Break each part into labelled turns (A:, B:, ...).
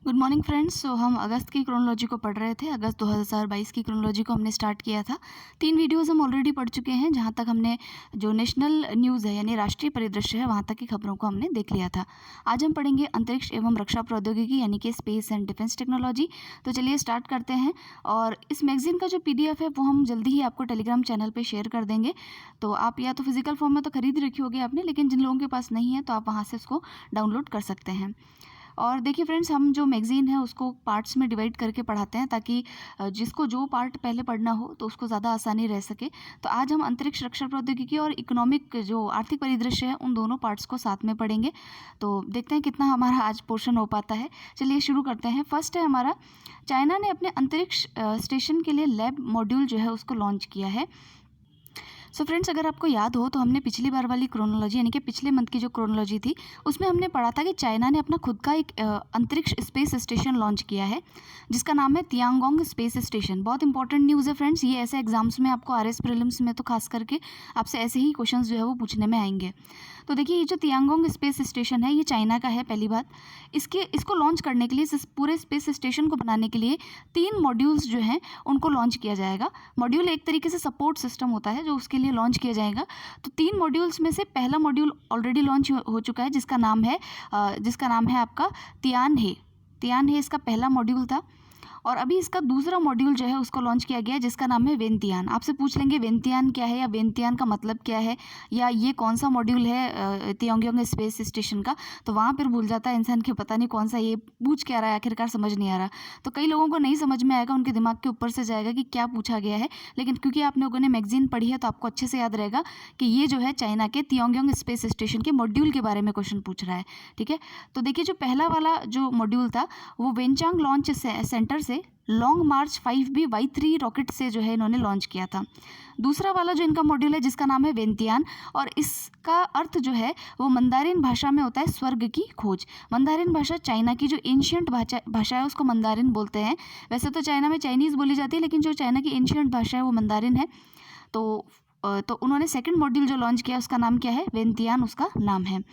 A: Good morning friends. हम अगस्त की chronology को पढ़ रहे थे। अगस्त 2022 की क्रोनोलॉजी को हमने स्टार्ट किया था। 3 वीडियोस हम ऑलरेडी पढ़ चुके हैं, जहां तक हमने जो नेशनल न्यूज़ है यानी राष्ट्रीय परिदृश्य है वहां तक की खबरों को हमने देख लिया था। आज हम पढ़ेंगे अंतरिक्ष एवं रक्षा प्रौद्योगिकी यानी कि स्पेस एंड डिफेंस टेक्नोलॉजी। तो चलिए स्टार्ट करते हैं। और इस मैगजीन का जो PDF है वो हम जल्दी ही आपको टेलीग्राम चैनल पर शेयर कर देंगे। तो आप या तो फिजिकल फॉर्म में तो खरीद रखी होगी आपने, लेकिन जिन लोगों के पास नहीं है तो आप वहाँ से उसको डाउनलोड कर सकते हैं। और देखिए फ्रेंड्स, हम जो मैगज़ीन है उसको पार्ट्स में डिवाइड करके पढ़ाते हैं, ताकि जिसको जो पार्ट पहले पढ़ना हो तो उसको ज़्यादा आसानी रह सके। तो आज हम अंतरिक्ष रक्षा प्रौद्योगिकी और इकोनॉमिक जो आर्थिक परिदृश्य है उन दोनों पार्ट्स को साथ में पढ़ेंगे। तो देखते हैं कितना हमारा आज पोर्शन हो पाता है। चलिए शुरू करते हैं। फर्स्ट है हमारा, चाइना ने अपने अंतरिक्ष स्टेशन के लिए लैब मॉड्यूल जो है उसको लॉन्च किया है। सो फ्रेंड्स, अगर आपको याद हो तो हमने पिछली बार वाली क्रोनोलॉजी यानी कि पिछले मंथ की जो क्रोनोलॉजी थी उसमें हमने पढ़ा था कि चाइना ने अपना खुद का एक अंतरिक्ष स्पेस स्टेशन लॉन्च किया है, जिसका नाम है तियांगोंग स्पेस स्टेशन। बहुत इंपॉर्टेंट न्यूज़ है फ्रेंड्स। ये ऐसे एग्जाम्स में आपको RS प्रीलिम्स में तो खास करके आपसे ऐसे ही क्वेश्चंस जो है वो पूछने में आएंगे। तो देखिए, ये जो तियांगोंग स्पेस स्टेशन है ये चाइना का है। पहली बात, इसको लॉन्च करने के लिए, इस पूरे स्पेस स्टेशन को बनाने के लिए 3 मॉड्यूल्स जो हैं उनको लॉन्च किया जाएगा। मॉड्यूल एक तरीके से सपोर्ट सिस्टम होता है जो उसके लिए लॉन्च किया जाएगा। तो 3 मॉड्यूल्स में से पहला मॉड्यूल ऑलरेडी लॉन्च हो चुका है, जिसका नाम है आपका तियानहे। तियानहे इसका पहला मॉड्यूल था। और अभी इसका दूसरा मॉड्यूल जो है उसको लॉन्च किया गया है, जिसका नाम है वेनतियान। आपसे पूछ लेंगे वेनतियान क्या है या वेनतियान का मतलब क्या है या ये कौन सा मॉड्यूल है तियांगोंग स्पेस स्टेशन का। तो वहाँ पर भूल जाता है इंसान कि पता नहीं कौन सा, ये पूछ क्या रहा है, आखिरकार समझ नहीं आ रहा। तो कई लोगों को नहीं समझ में आएगा, उनके दिमाग के ऊपर से जाएगा कि क्या पूछा गया है। लेकिन क्योंकि आप लोगों ने मैगजीन पढ़ी है तो आपको अच्छे से याद रहेगा कि ये जो है चाइना के तियांगोंग स्पेस स्टेशन के मॉड्यूल के बारे में क्वेश्चन पूछ रहा है। ठीक है, तो देखिए, जो पहला वाला जो मॉड्यूल था वो वेनचांग लॉन्च सेंटर से लॉन्ग मार्च 5B-Y3 रॉकेट से जो है इन्होंने लॉन्च किया था। दूसरा वाला जो इनका मॉड्यूल है जिसका नाम है वेनतियान, और इसका अर्थ जो है वो मंदारिन भाषा में होता है स्वर्ग की खोज। मंदारिन भाषा चाइना की जो एंशियंट भाषा है उसको मंदारिन बोलते हैं। वैसे तो चाइना में चाइनीज़ बोली जाती है, लेकिन जो चाइना की एंशियंट भाषा है वो मंदारिन है। तो उन्होंने सेकंड मॉड्यूल जो लॉन्च किया उसका नाम क्या है, वेनतियान उसका नाम है।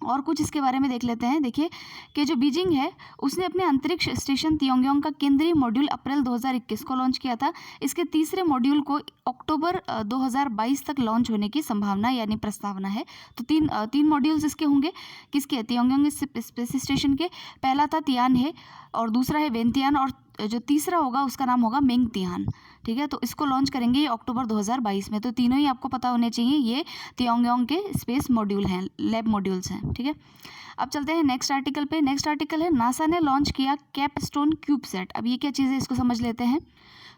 A: और कुछ इसके बारे में देख लेते हैं। देखिए कि जो बीजिंग है उसने अपने अंतरिक्ष स्टेशन तियांगोंग का केंद्रीय मॉड्यूल अप्रैल 2021 को लॉन्च किया था। इसके तीसरे मॉड्यूल को अक्टूबर 2022 तक लॉन्च होने की संभावना यानी प्रस्तावना है। तो तीन मॉड्यूल्स इसके होंगे। किसके? तियांगोंग स्पेस स्टेशन के। पहला था तियान है और दूसरा है वेनतियान, और जो तीसरा होगा उसका नाम होगा मेंगतियान। ठीक है, तो इसको लॉन्च करेंगे ये अक्टूबर 2022 में। तो तीनों ही आपको पता होने चाहिए, ये तियांगोंग के स्पेस मॉड्यूल हैं, लैब मॉड्यूल्स हैं। ठीक है, अब चलते हैं नेक्स्ट आर्टिकल पे। नेक्स्ट आर्टिकल है, नासा ने लॉन्च किया कैपस्टोन क्यूबसैट। अब ये क्या चीज़ है इसको समझ लेते हैं।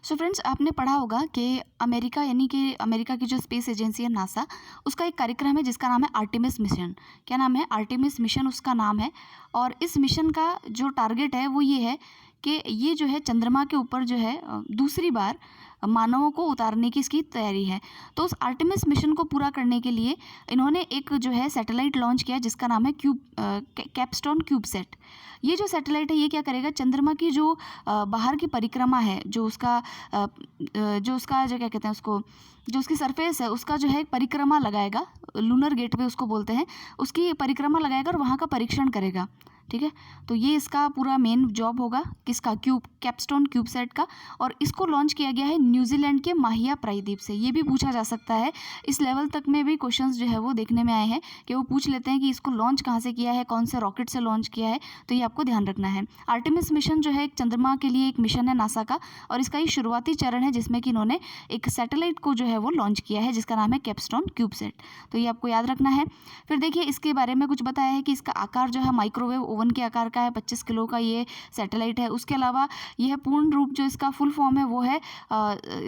A: सो फ्रेंड्स, आपने पढ़ा होगा कि अमेरिका यानी कि अमेरिका की जो स्पेस एजेंसी है नासा, उसका एक कार्यक्रम है जिसका नाम है आर्टेमिस मिशन। क्या नाम है? आर्टेमिस मिशन उसका नाम है। और इस मिशन का जो टारगेट है वो ये है कि ये जो है चंद्रमा के ऊपर जो है दूसरी बार मानवों को उतारने की इसकी तैयारी है। तो उस आर्टेमिस मिशन को पूरा करने के लिए इन्होंने एक जो है सैटेलाइट लॉन्च किया जिसका नाम है कैपस्टोन क्यूबसैट। ये जो सैटेलाइट है ये क्या करेगा, चंद्रमा की जो बाहर की परिक्रमा है, जो उसका जो क्या कहते हैं उसको, जो उसकी सरफेस है उसका जो है परिक्रमा लगाएगा, लूनर गेटवे उसको बोलते हैं, उसकी परिक्रमा लगाएगा और वहाँ का परीक्षण करेगा। ठीक है, तो ये इसका पूरा मेन जॉब होगा किसका, कैपस्टोन क्यूबसैट का। और इसको लॉन्च किया गया है न्यूजीलैंड के माहिया प्रायद्वीप से। ये भी पूछा जा सकता है, इस लेवल तक में भी क्वेश्चंस जो है वो देखने में आए हैं कि वो पूछ लेते हैं कि इसको लॉन्च कहाँ से किया है, कौन से रॉकेट से लॉन्च किया है। तो ये आपको ध्यान रखना है। आर्टेमिस मिशन जो है एक चंद्रमा के लिए एक मिशन है नासा का, और इसका ये शुरुआती चरण है जिसमें कि इन्होंने एक सैटेलाइट को जो है वो लॉन्च किया है जिसका नाम है कैपस्टोन क्यूबसैट। तो ये आपको याद रखना है। फिर देखिए, इसके बारे में कुछ बताया है कि इसका आकार जो है माइक्रोवेव ओवन के आकार का है, 25 किलो का ये सैटेलाइट है। उसके अलावा यह पूर्ण रूप जो इसका फुल फॉर्म है वो है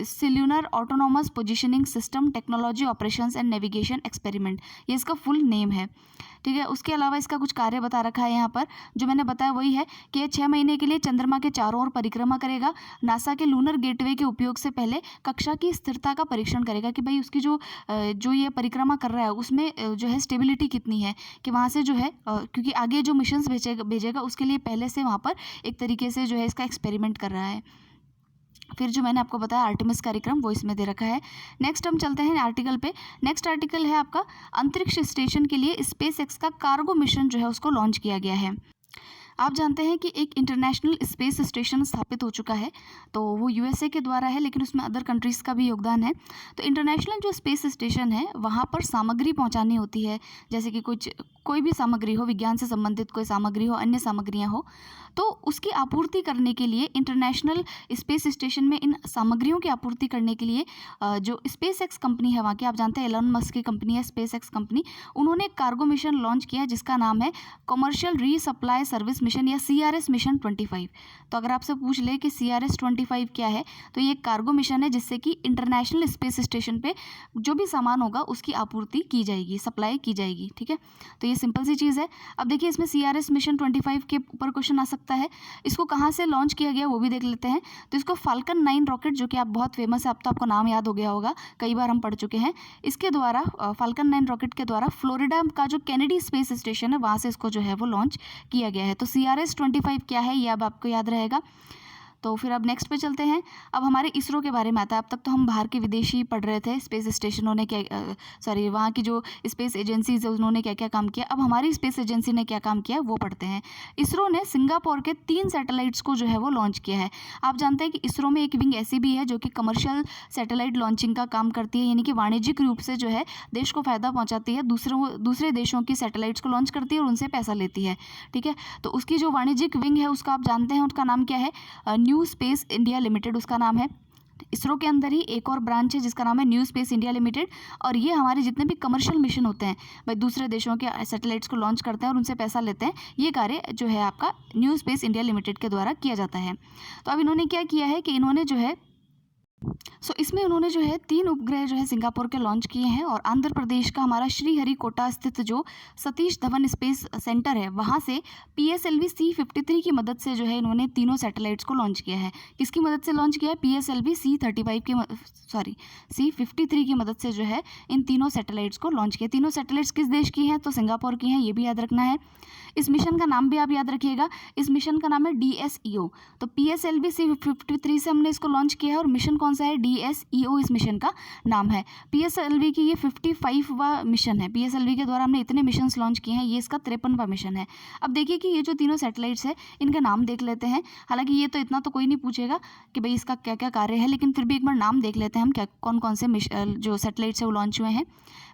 A: cellular autonomous positioning system technology operations and navigation experiment, ये इसका फुल नेम है। ठीक है, उसके अलावा इसका कुछ कार्य बता रखा है यहाँ पर, जो मैंने बताया वही है कि 6 महीने के लिए चंद्रमा के चारों ओर परिक्रमा करेगा। नासा के लूनर गेटवे के उपयोग से पहले कक्षा की स्थिरता का परीक्षण करेगा कि भाई उसकी जो ये परिक्रमा कर रहा है उसमें जो है स्टेबिलिटी कितनी है, कि वहाँ से जो है क्योंकि आगे जो मिशंस भेजेगा उसके लिए पहले से वहाँ पर एक तरीके से जो है इसका एक्सपेरिमेंट कर रहा है। फिर जो मैंने आपको बताया आर्टेमिस कार्यक्रम वो इसमें दे रखा है। नेक्स्ट हम चलते हैं आर्टिकल पे। नेक्स्ट आर्टिकल है आपका, अंतरिक्ष स्टेशन के लिए स्पेस एक्स का कार्गो मिशन जो है उसको लॉन्च किया गया है। आप जानते हैं कि एक इंटरनेशनल स्पेस स्टेशन स्थापित हो चुका है, तो वो यूएसए के द्वारा है, लेकिन उसमें अदर कंट्रीज़ का भी योगदान है। तो इंटरनेशनल जो स्पेस स्टेशन है वहाँ पर सामग्री पहुँचानी होती है, जैसे कि कोई भी सामग्री हो, विज्ञान से संबंधित कोई सामग्री हो, अन्य सामग्रियाँ हो, तो उसकी आपूर्ति करने के लिए इंटरनेशनल स्पेस स्टेशन में इन सामग्रियों की आपूर्ति करने के लिए जो स्पेस एक्स कंपनी है वहाँ की, आप जानते हैं एलन मस्क की कंपनी है स्पेस एक्स कंपनी, उन्होंने एक कार्गो मिशन लॉन्च किया जिसका नाम है कमर्शियल रीसप्लाई सर्विस मिशन या CRS मिशन 25। तो अगर आपसे पूछ ले कि CRS 25 क्या है, तो ये एक कार्गो मिशन है जिससे कि इंटरनेशनल स्पेस स्टेशन पे जो भी सामान होगा उसकी आपूर्ति की जाएगी, सप्लाई की जाएगी। ठीक है, तो ये सिंपल सी चीज़ है। अब देखिए इसमें CRS मिशन 25 के ऊपर क्वेश्चन आ सकता है। इसको कहाँ से लॉन्च किया गया वो भी देख लेते हैं। तो इसको फाल्कन 9 रॉकेट, जो कि आप बहुत फेमस है, अब तो आपको नाम याद हो गया होगा, कई बार हम पढ़ चुके हैं, इसके द्वारा फाल्कन 9 रॉकेट के द्वारा फ्लोरिडा का जो कैनेडी स्पेस स्टेशन है वहाँ से इसको जो है वो लॉन्च किया गया है। तो CRS 25 क्या है ये अब आपको याद रहेगा। तो फिर अब नेक्स्ट पे चलते हैं। अब हमारे इसरो के बारे में आता है। अब तक तो हम बाहर के विदेशी पढ़ रहे थे, स्पेस स्टेशनों ने क्या वहाँ की जो स्पेस एजेंसीज है उन्होंने क्या क्या काम किया। अब हमारी स्पेस एजेंसी ने क्या काम किया वो पढ़ते हैं। इसरो ने सिंगापुर के 3 सैटेलाइट्स को जो है वो लॉन्च किया है। आप जानते हैं कि इसरो में एक विंग ऐसी भी है जो कि कमर्शियल सैटेलाइट लॉन्चिंग का काम करती है, यानी कि वाणिज्यिक रूप से जो है देश को फ़ायदा पहुँचाती है, दूसरे देशों की सैटेलाइट्स को लॉन्च करती है और उनसे पैसा लेती है। ठीक है, तो उसकी जो वाणिज्यिक विंग है उसका आप जानते हैं, उसका नाम क्या है, न्यू स्पेस इंडिया लिमिटेड उसका नाम है। इसरो के अंदर ही एक और ब्रांच है जिसका नाम है न्यू स्पेस इंडिया लिमिटेड, और ये हमारे जितने भी कमर्शियल मिशन होते हैं, भाई दूसरे देशों के सैटेलाइट्स को लॉन्च करते हैं और उनसे पैसा लेते हैं, ये कार्य जो है आपका न्यू स्पेस इंडिया लिमिटेड के द्वारा किया जाता है। तो अब इन्होंने क्या किया है कि इन्होंने जो है इसमें उन्होंने जो है 3 उपग्रह जो है सिंगापुर के लॉन्च किए हैं, और आंध्र प्रदेश का हमारा श्रीहरिकोटा स्थित जो सतीश धवन स्पेस सेंटर है वहाँ से PSLV C-53 की मदद से जो है इन्होंने तीनों सैटेलाइट्स को लॉन्च किया है। किसकी मदद से लॉन्च किया है? PSLV C-53 की मदद से जो है इन तीनों सैटेलाइट्स को लॉन्च किया। तीनों सैटेलाइट्स किस देश की हैं? तो सिंगापुर की हैं, ये भी याद रखना है। इस मिशन का नाम भी आप याद रखिएगा, इस मिशन का नाम है DSEO। तो PSLV C-53 से हमने इसको लॉन्च किया है, और मिशन कौन सा है? DSEO इस मिशन का नाम है। PSLV की ये 55वां मिशन है। PSLV के द्वारा हमने इतने मिशंस लॉन्च किए हैं, ये इसका 53वां मिशन है। अब देखिए कि ये जो तीनों सैटेलाइट्स है इनका नाम देख लेते हैं। हालांकि ये तो इतना तो कोई नहीं पूछेगा कि भाई इसका क्या क्या कार्य है, लेकिन फिर भी एक बार नाम देख लेते हैं हम, क्या कौन कौन से जो सैटेलाइट्स है वो लॉन्च हुए हैं।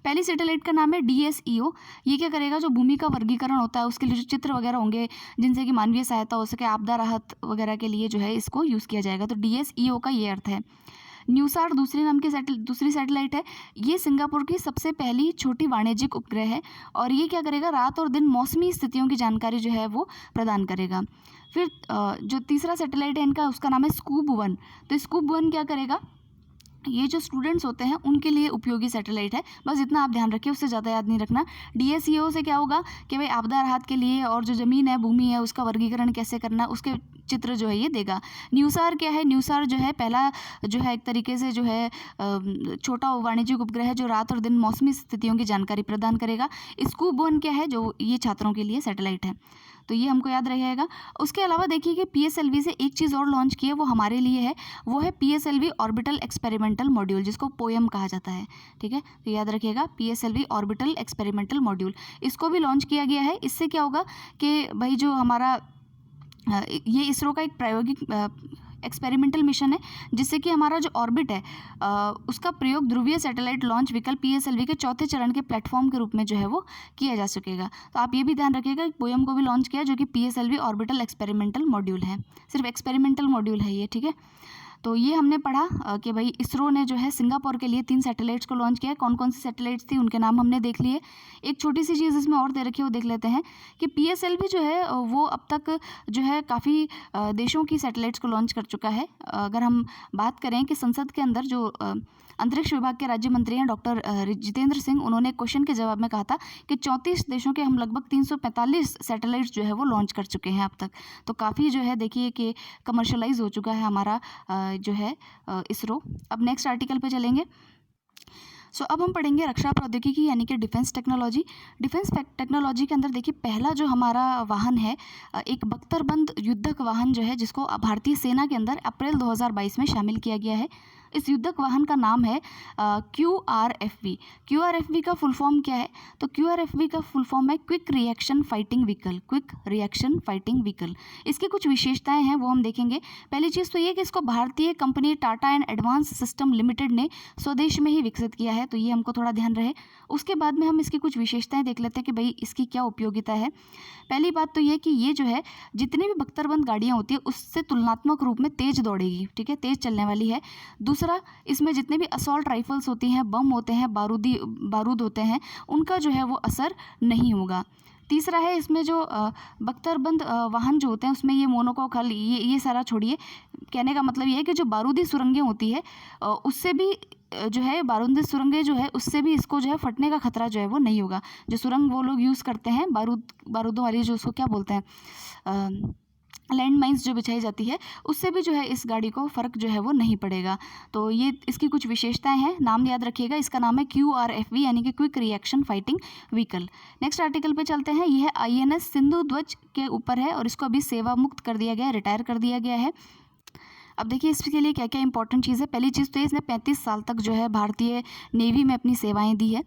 A: पहली सैटेलाइट का नाम है DSEO। ये क्या करेगा? जो भूमि का वर्गीकरण होता है उसके लिए जो चित्र वगैरह होंगे जिनसे कि मानवीय सहायता हो सके, आपदा राहत वगैरह के लिए जो है इसको यूज़ किया जाएगा। तो DSEO का ये अर्थ है। न्यूसार दूसरी सैटेलाइट है। ये सिंगापुर की सबसे पहली छोटी वाणिज्यिक उपग्रह है, और ये क्या करेगा? रात और दिन मौसमी स्थितियों की जानकारी जो है वो प्रदान करेगा। फिर जो तीसरा सैटेलाइट है इनका, उसका नाम है स्कूब-1। तो स्कूब-1 क्या करेगा? ये जो स्टूडेंट्स होते हैं उनके लिए उपयोगी सैटेलाइट है, बस इतना आप ध्यान रखिए, उससे ज़्यादा याद नहीं रखना। DSEO से क्या होगा कि भाई आपदा राहत के लिए और जो ज़मीन है, भूमि है, उसका वर्गीकरण कैसे करना, उसके चित्र जो है ये देगा। न्यूसार क्या है? न्यूसार जो है पहला जो है एक तरीके से जो है छोटा वाणिज्यिक उपग्रह है जो रात और दिन मौसमी स्थितियों की जानकारी प्रदान करेगा। स्कूब-1 क्या है? जो ये छात्रों के लिए सैटेलाइट है, तो ये हमको याद रहेगा। उसके अलावा देखिए कि PSLV से एक चीज़ और लॉन्च की है, वो हमारे लिए है, वो है PSLV ऑर्बिटल एक्सपेरिमेंटल मॉड्यूल, जिसको पोएम कहा जाता है। ठीक है, तो याद रखिएगा PSLV ऑर्बिटल एक्सपेरिमेंटल मॉड्यूल, इसको भी लॉन्च किया गया है। इससे क्या होगा कि भाई जो हमारा ये इसरो का एक प्रायोगिक एक्सपेरिमेंटल मिशन है, जिससे कि हमारा जो ऑर्बिट है उसका प्रयोग ध्रुवीय सैटेलाइट लॉन्च विकल्प PSLV के चौथे चरण के प्लेटफॉर्म के रूप में जो है वो किया जा सकेगा। तो आप ये भी ध्यान रखिएगा, पोएम को भी लॉन्च किया जो कि PSLV ऑर्बिटल एक्सपेरिमेंटल मॉड्यूल है, सिर्फ एक्सपेरिमेंटल मॉड्यूल है ये। ठीक है, तो ये हमने पढ़ा कि भाई इसरो ने जो है सिंगापुर के लिए 3 सैटेलाइट्स को लॉन्च किया। कौन कौन सी सैटेलाइट्स थी उनके नाम हमने देख लिए। एक छोटी सी चीज़ इसमें और दे रखी है, वो देख लेते हैं कि PSLV जो है वो अब तक जो है काफ़ी देशों की सैटेलाइट्स को लॉन्च कर चुका है। अगर हम बात करें कि संसद के अंदर जो अंतरिक्ष विभाग के राज्य मंत्री हैं डॉक्टर जितेंद्र सिंह, उन्होंने क्वेश्चन के जवाब में कहा था कि 34 देशों के हम लगभग 345 सैटेलाइट्स जो है वो लॉन्च कर चुके हैं अब तक। तो काफ़ी जो है देखिए कि कमर्शलाइज हो चुका है हमारा जो है इसरो। अब नेक्स्ट आर्टिकल पे चलेंगे। अब हम पढ़ेंगे रक्षा प्रौद्योगिकी यानी कि डिफेंस टेक्नोलॉजी। डिफेंस टेक्नोलॉजी के अंदर देखिए पहला जो हमारा वाहन है एक बख्तरबंद युद्धक वाहन जो है, जिसको भारतीय सेना के अंदर अप्रैल 2022 में शामिल किया गया है। इस युद्धक वाहन का नाम है QRFV। QRFV का फुल फॉर्म क्या है? तो QRFV का फुल फॉर्म है quick reaction fighting vehicle. Quick reaction fighting vehicle. इसकी कुछ विशेषताएं हैं वो हम देखेंगे। पहली चीज़ तो ये कि इसको भारतीय company Tata and advance system limited ने स्वदेश में ही विकसित किया है, तो ये हमको थोड़ा ध्यान रहे। उसके बाद में हम इसकी कुछ विशेषताएं देख लेते हैं कि भाई इसकी क्या उपयोगिता है। पहली बात तो ये कि ये जो है जितनी भी बख्तरबंद गाड़ियाँ होती है उससे तुलनात्मक रूप में तेज़ दौड़ेगी, ठीक है, तेज़ चलने वाली है। दूसरा, इसमें जितने भी असॉल्ट राइफल्स होती हैं, बम होते हैं, बारूद होते हैं, उनका जो है वो असर नहीं होगा। तीसरा है इसमें जो बख्तरबंद वाहन जो होते हैं उसमें ये मोनोकॉक हल ये सारा छोड़िए। कहने का मतलब ये है कि जो बारूदी सुरंगें होती है उससे भी जो है बारूदी सुरंगें जो है उससे भी इसको जो है फटने का खतरा जो है वो नहीं होगा। जो सुरंग वो लोग यूज़ करते हैं बारूदों वाली, जो उसको क्या बोलते हैं, लैंड माइंस जो बिछाई जाती है, उससे भी जो है इस गाड़ी को फ़र्क जो है वो नहीं पड़ेगा। तो ये इसकी कुछ विशेषताएं हैं, नाम याद रखिएगा। इसका नाम है QRFV यानी कि quick reaction fighting vehicle. Next article पे चलते हैं। यह INS सिंधु ध्वज के ऊपर है और इसको अभी सेवा मुक्त कर दिया गया है, रिटायर कर दिया गया है। अब देखिए इसके लिए क्या क्या इंपॉर्टेंट चीज़ है। पहली चीज़ तो इसने 35 साल तक जो है भारतीय नेवी में अपनी सेवाएं दी है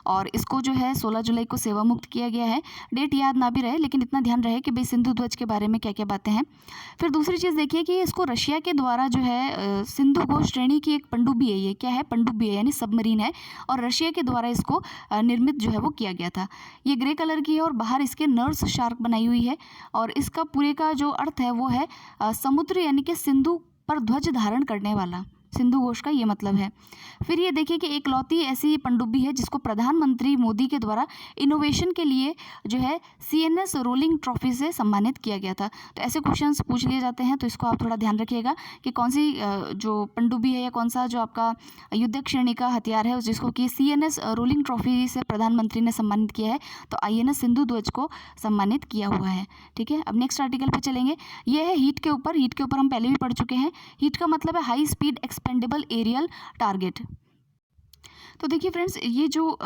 A: और इसको जो है 16 जुलाई को सेवा मुक्त किया गया है। डेट याद ना भी रहे लेकिन इतना ध्यान रहे कि भाई सिंधु ध्वज के बारे में क्या क्या बातें हैं। फिर दूसरी चीज़ देखिए कि इसको रशिया के द्वारा जो है सिंधु घोष श्रेणी की एक पनडुब्बी है। ये क्या है? पनडुब्बी है यानी सबमरीन है और रशिया के द्वारा इसको निर्मित जो है वो किया गया था। ये ग्रे कलर की है और बाहर इसके नर्स शार्क बनाई हुई है और इसका पूरे का जो अर्थ है वो है समुद्र यानी कि सिंधु पर ध्वज धारण करने वाला। सिंधु घोष का ये मतलब है। फिर ये देखिए कि एकलौती ऐसी पनडुब्बी है जिसको प्रधानमंत्री मोदी के द्वारा इनोवेशन के लिए जो है CNS रोलिंग ट्रॉफी से सम्मानित किया गया था। तो ऐसे क्वेश्चंस पूछ लिए जाते हैं, तो इसको आप थोड़ा ध्यान रखिएगा कि कौन सी जो पनडुब्बी है या कौन सा जो आपका युद्धक श्रेणी का हथियार है जिसको कि CNS रोलिंग ट्रॉफी से प्रधानमंत्री ने सम्मानित किया है, तो INS सिंधु ध्वज को सम्मानित किया हुआ है। ठीक है, अब नेक्स्ट आर्टिकल पर चलेंगे। ये है हीट के ऊपर। हीट के ऊपर हम पहले भी पढ़ चुके हैं। हीट का मतलब है high speed expendable aerial target. तो देखिए फ्रेंड्स, ये जो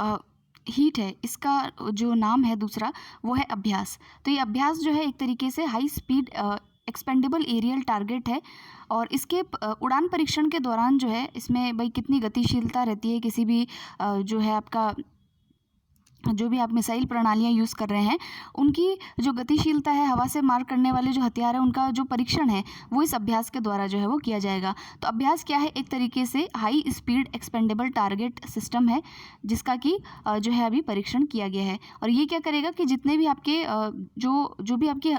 A: हीट है इसका जो नाम है दूसरा वो है अभ्यास। तो ये अभ्यास जो है एक तरीके से high speed expendable aerial target है और इसके उड़ान परीक्षण के दौरान जो है इसमें भाई कितनी गतिशीलता रहती है, किसी भी जो है आपका जो भी आप मिसाइल प्रणालियाँ यूज़ कर रहे हैं उनकी जो गतिशीलता है, हवा से मार करने वाले जो हथियार है उनका जो परीक्षण है वो इस अभ्यास के द्वारा जो है वो किया जाएगा। तो अभ्यास क्या है? एक तरीके से high speed expendable target system है जिसका कि जो है अभी परीक्षण किया गया है। और ये क्या करेगा कि जितने भी आपके जो भी आपकी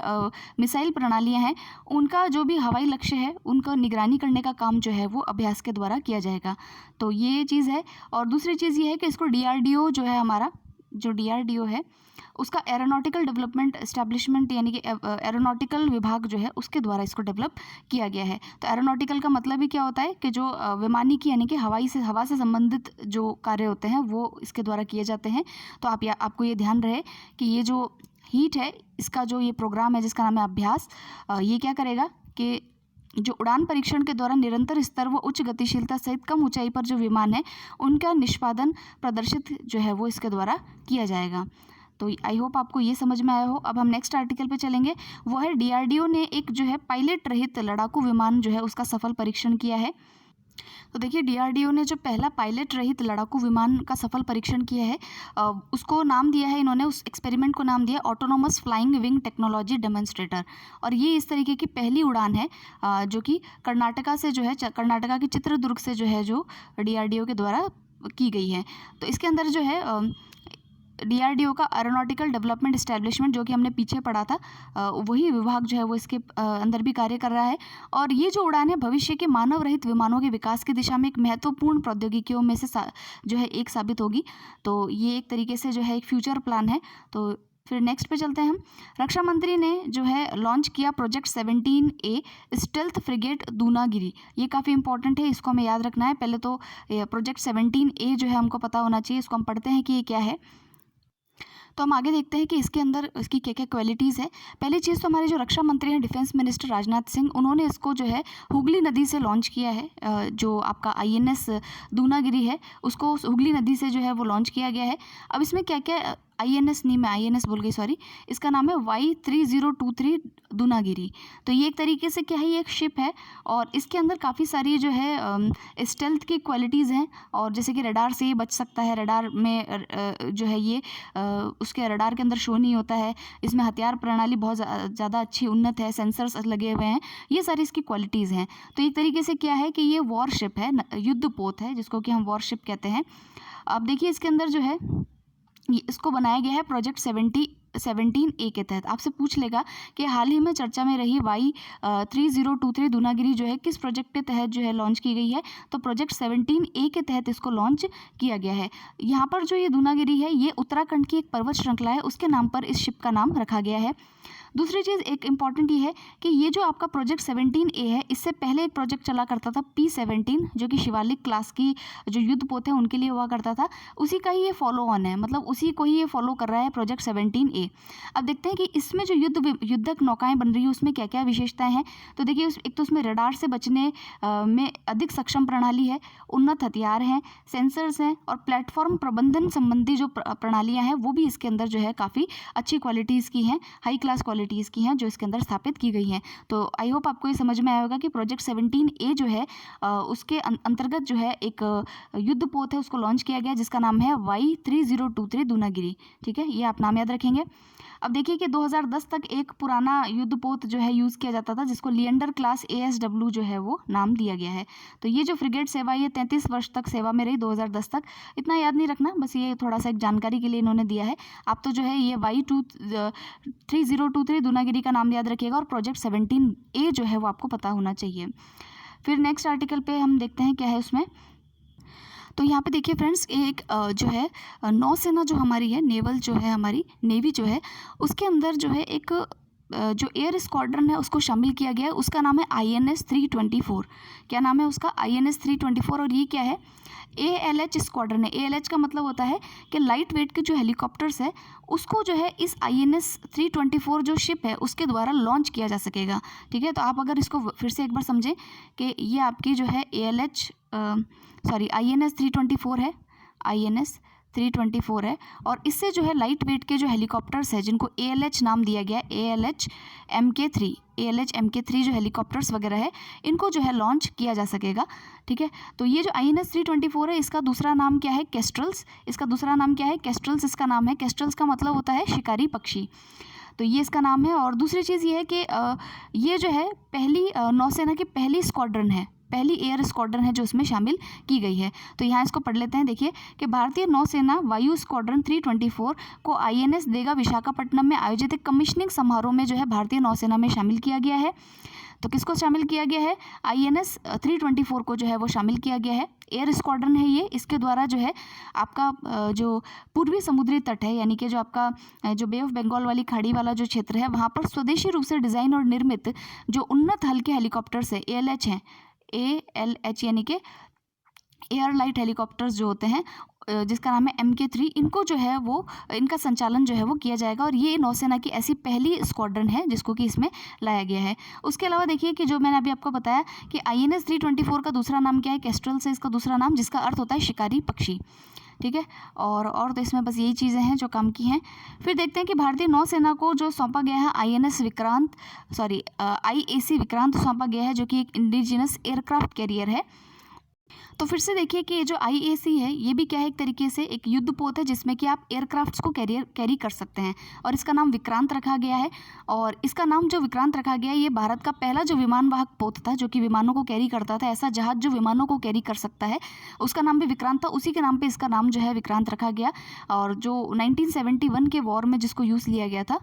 A: मिसाइल प्रणालियाँ हैं उनका जो भी हवाई लक्ष्य है उनका निगरानी करने का काम जो है वो अभ्यास के द्वारा किया जाएगा। तो ये चीज़ है। और दूसरी चीज़ ये है कि इसको DRDO जो है हमारा जो DRDO है उसका एरोनॉटिकल डेवलपमेंट एस्टैब्लिशमेंट यानी कि एरोनॉटिकल विभाग जो है उसके द्वारा इसको डेवलप किया गया है। तो एरोनॉटिकल का मतलब ही क्या होता है कि जो वैमानिकी यानी कि हवा से संबंधित जो कार्य होते हैं वो इसके द्वारा किए जाते हैं। तो आपको ये ध्यान रहे कि ये जो हीट है इसका जो ये प्रोग्राम है जिसका नाम है अभ्यास, ये क्या करेगा कि जो उड़ान परीक्षण के दौरान निरंतर स्तर व उच्च गतिशीलता सहित कम ऊंचाई पर जो विमान है उनका निष्पादन प्रदर्शित जो है वो इसके द्वारा किया जाएगा। तो आई होप आपको ये समझ में आया हो। अब हम नेक्स्ट आर्टिकल पे चलेंगे। वो है DRDO ने एक जो है पायलट रहित लड़ाकू विमान जो है उसका सफल परीक्षण किया है। तो देखिए DRDO ने जो पहला पायलट रहित लड़ाकू विमान का सफल परीक्षण किया है उसको नाम दिया है, इन्होंने उस एक्सपेरिमेंट को नाम दिया autonomous flying wing technology demonstrator. और ये इस तरीके की पहली उड़ान है जो कि कर्नाटका से जो है कर्नाटका के चित्रदुर्ग से जो है जो DRDO के द्वारा की गई है। तो इसके अंदर जो है DRDO का एरोनॉटिकल डेवलपमेंट एस्टैब्लिशमेंट जो कि हमने पीछे पढ़ा था वही विभाग जो है वो इसके अंदर भी कार्य कर रहा है। और ये जो उड़ान है भविष्य के मानव रहित विमानों के विकास की दिशा में एक महत्वपूर्ण प्रौद्योगिकियों में से जो है एक साबित होगी। तो ये एक तरीके से जो है एक फ्यूचर प्लान है। तो फिर नेक्स्ट पे चलते हैं हम। रक्षा मंत्री ने जो है लॉन्च किया project 17A stealth frigate Dunagiri. ये काफ़ी इंपॉर्टेंट है, इसको हमें याद रखना है। पहले तो प्रोजेक्ट 17A जो है हमको पता होना चाहिए, इसको हम पढ़ते हैं कि ये क्या है। तो हम आगे देखते हैं कि इसके अंदर इसकी क्या क्या क्वालिटीज़ है। पहली चीज़ तो हमारे जो रक्षा मंत्री हैं डिफेंस मिनिस्टर राजनाथ सिंह, उन्होंने इसको जो है हुगली नदी से लॉन्च किया है। जो आपका INS दूनागिरी है उसको हुगली नदी से जो है वो लॉन्च किया गया है। अब इसमें क्या क्या INS नहीं, मैं INS बोल गई, सॉरी, इसका नाम है Y3023 दूनागिरी। तो ये एक तरीके से क्या है, ये एक शिप है और इसके अंदर काफ़ी सारी जो है स्टेल्थ की क्वालिटीज़ हैं, और जैसे कि रडार से ये बच सकता है, रडार में जो है ये उसके रडार के अंदर शो नहीं होता है, इसमें हथियार प्रणाली बहुत ज़्यादा अच्छी उन्नत है, सेंसर्स लगे हुए हैं, ये सारी इसकी क्वालिटीज़ हैं। तो एक तरीके से क्या है कि ये वॉरशिप है, युद्धपोत है, जिसको कि हम वॉरशिप कहते हैं। अब देखिए इसके अंदर जो है इसको बनाया गया है प्रोजेक्ट 17A के तहत। आपसे पूछ लेगा कि हाल ही में चर्चा में रही Y3023 दूनागिरी जो है किस प्रोजेक्ट के तहत जो है लॉन्च की गई है, तो प्रोजेक्ट 17A के तहत इसको लॉन्च किया गया है। यहाँ पर जो ये दूनागिरी है ये उत्तराखंड की एक पर्वत श्रृंखला है, उसके नाम पर इस शिप का नाम रखा गया है। दूसरी चीज़ एक इम्पॉर्टेंट ये है कि ये जो आपका प्रोजेक्ट 17A है, इससे पहले एक प्रोजेक्ट चला करता था P17, जो कि शिवालिक क्लास की जो युद्धपोत है उनके लिए हुआ करता था, उसी का ही ये फॉलो ऑन है, मतलब उसी को ही ये फॉलो कर रहा है प्रोजेक्ट 17A। अब देखते हैं कि इसमें जो युद्धक नौकाएं बन रही है उसमें क्या क्या विशेषताएं हैं। तो देखिए एक तो उसमें रडार से बचने में अधिक सक्षम प्रणाली है, उन्नत हथियार हैं, सेंसर्स हैं, और प्लेटफॉर्म प्रबंधन संबंधी जो प्रणालियाँ हैं वो भी इसके अंदर जो है काफ़ी अच्छी क्वालिटीज़ की हैं, हाई क्लास क्वालिटीज़ की हैं, जो इसके अंदर स्थापित की गई हैं। तो आई होप आपको ये समझ में आया होगा कि प्रोजेक्ट 17A जो है उसके अंतर्गत जो है एक युद्धपोत है, उसको लॉन्च किया गया जिसका नाम है Y3023 दूनागिरी। ठीक है, ये आप नाम याद रखेंगे। अब देखिए कि 2010 तक एक पुराना युद्धपोत जो है यूज़ किया जाता था, जिसको लिएंडर क्लास ASW जो है वो नाम दिया गया है। तो ये जो फ्रिगेट सेवा ये 33 वर्ष तक सेवा में रही, 2010 तक। इतना याद नहीं रखना, बस ये थोड़ा सा एक जानकारी के लिए इन्होंने दिया है। आप तो जो है ये Y3023 दूनागिरी का नाम याद रखिएगा, और प्रोजेक्ट 17A जो है वो आपको पता होना चाहिए। फिर नेक्स्ट आर्टिकल पे हम देखते हैं क्या है उसमें। तो यहाँ पे देखिए फ्रेंड्स, एक जो है नौसेना जो हमारी है, नेवल जो है हमारी नेवी जो है, उसके अंदर जो है एक जो एयर स्क्वाड्रन है उसको शामिल किया गया है, उसका नाम है INS 324। क्या नाम है उसका? INS 324। और ये क्या है? ALH स्क्वाड्रन है। ALH का मतलब होता है कि लाइट वेट के जो हेलीकॉप्टर्स है उसको जो है इस INS 324 जो शिप है उसके द्वारा लॉन्च किया जा सकेगा। ठीक है, तो आप अगर इसको फिर से एक बार समझें कि ये आपकी जो है INS 324 है, INS 324 है, और इससे जो है लाइट वेट के जो हेलीकॉप्टर्स है जिनको ALH नाम दिया गया है, ALH MK3 जो हेलीकॉप्टर्स वगैरह है इनको जो है लॉन्च किया जा सकेगा। ठीक है, तो ये जो INS 324 है इसका दूसरा नाम क्या है? केस्ट्रल्स। इसका दूसरा नाम क्या है? केस्ट्रल्स इसका नाम है। केस्ट्रल्स का मतलब होता है शिकारी पक्षी, तो ये इसका नाम है। और दूसरी चीज़ ये है कि ये जो है पहली नौसेना की पहली स्क्वाड्रन है, पहली एयर स्क्वाड्रन है जो इसमें शामिल की गई है। तो यहाँ इसको पढ़ लेते हैं। देखिए कि भारतीय नौसेना वायु स्क्वाड्रन 324 को INS देगा विशाखापट्टनम में आयोजित एक कमीशनिंग समारोह में जो है भारतीय नौसेना में शामिल किया गया है। तो किसको शामिल किया गया है? INS 324 को जो है वो शामिल किया गया है। एयर स्क्वाड्रन है ये, इसके द्वारा जो है आपका जो पूर्वी समुद्री तट है, यानी कि जो आपका जो बे ऑफ बंगाल वाली खाड़ी वाला जो क्षेत्र है, वहाँ पर स्वदेशी रूप से डिज़ाइन और निर्मित जो उन्नत हल्के हेलीकॉप्टर्स है, ALH हैं, ALH यानी कि एयर लाइट हेलीकॉप्टर्स जो होते हैं, जिसका नाम है MK3, इनको जो है वो इनका संचालन जो है वो किया जाएगा। और ये नौसेना की ऐसी पहली स्क्वाड्रन है जिसको कि इसमें लाया गया है। उसके अलावा देखिए कि जो मैंने अभी आपको बताया कि INS 324 का दूसरा नाम क्या है? केस्ट्रल से इसका दूसरा नाम, जिसका अर्थ होता है शिकारी पक्षी। ठीक है, और तो इसमें बस यही चीज़ें हैं जो काम की हैं। फिर देखते हैं कि भारतीय नौसेना को जो सौंपा गया है IAC विक्रांत सौंपा गया है, जो कि एक इंडिजिनस एयरक्राफ्ट कैरियर है। तो फिर से देखिए कि ये जो IAC है ये भी क्या है? एक तरीके से एक युद्धपोत है जिसमें कि आप एयरक्राफ्ट्स को कैरी कर सकते हैं, और इसका नाम विक्रांत रखा गया है। और इसका नाम जो विक्रांत रखा गया है, ये भारत का पहला जो विमान वाहक पोत था जो कि विमानों को कैरी करता था, ऐसा जहाज जो विमानों को कैरी कर सकता है, उसका नाम भी विक्रांत था। उसी के नाम पर इसका नाम जो है विक्रांत रखा गया। और जो 1971 के वॉर में जिसको यूज़ लिया गया था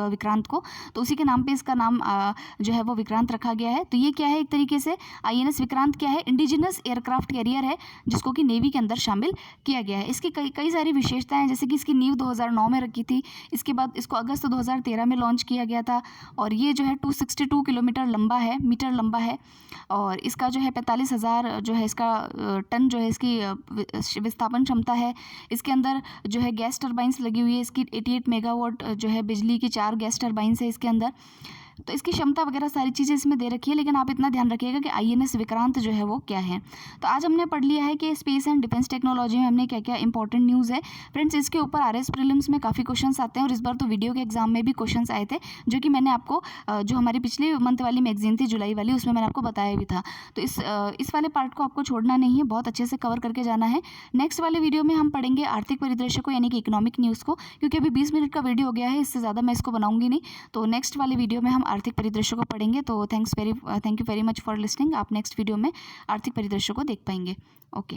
A: विक्रांत को, तो उसी के नाम पर इसका नाम जो है वो विक्रांत रखा गया है। तो ये क्या है? एक तरीके से INS विक्रांत क्या है? इंडिजिनस एयरक्राफ्ट कैरियर है जिसको कि नेवी के अंदर शामिल किया गया है। इसकी कई सारी विशेषताएं हैं, जैसे कि इसकी नींव 2009 में रखी थी, इसके बाद इसको अगस्त 2013 में लॉन्च किया गया था, और ये जो है 262 किलोमीटर मीटर लंबा है, और इसका जो है 45,000 जो है इसका टन जो है इसकी विस्थापन क्षमता है। इसके अंदर जो है गैस टर्बाइंस लगी हुई है, इसकी 88 मेगावाट जो है बिजली की 4 गैस टर्बाइंस है इसके अंदर। तो इसकी क्षमता वगैरह सारी चीज़ें इसमें दे रखी है, लेकिन आप इतना ध्यान रखिएगा कि INS विक्रांत जो है वो क्या है। तो आज हमने पढ़ लिया है कि स्पेस एंड डिफेंस टेक्नोलॉजी में हमने क्या क्या इंपॉर्टेंट न्यूज़ है। फ्रेंड्स, इसके ऊपर RS प्रीलिम्स में काफ़ी क्वेश्चंस आते हैं और इस बार तो वीडियो के एग्जाम में भी क्वेश्चंस आए थे, जो कि मैंने आपको जो हमारी पिछली मंथ वाली मैगजीन थी जुलाई वाली, उसमें मैंने आपको बताया भी था। तो इस वाले पार्ट को आपको छोड़ना नहीं है, बहुत अच्छे से कवर करके जाना है। नेक्स्ट वाले वीडियो में हम पढ़ेंगे आर्थिक परिदृश्य को, यानी कि इकोनॉमिक न्यूज़ को, क्योंकि अभी 20 मिनट का वीडियो हो गया है, इससे ज़्यादा मैं इसको बनाऊंगी नहीं। तो नेक्स्ट वाले वीडियो में हम आर्थिक परिदृश्य को पढ़ेंगे। तो thank you very much for listening. आप नेक्स्ट वीडियो में आर्थिक परिदृश्य को देख पाएंगे। ओके।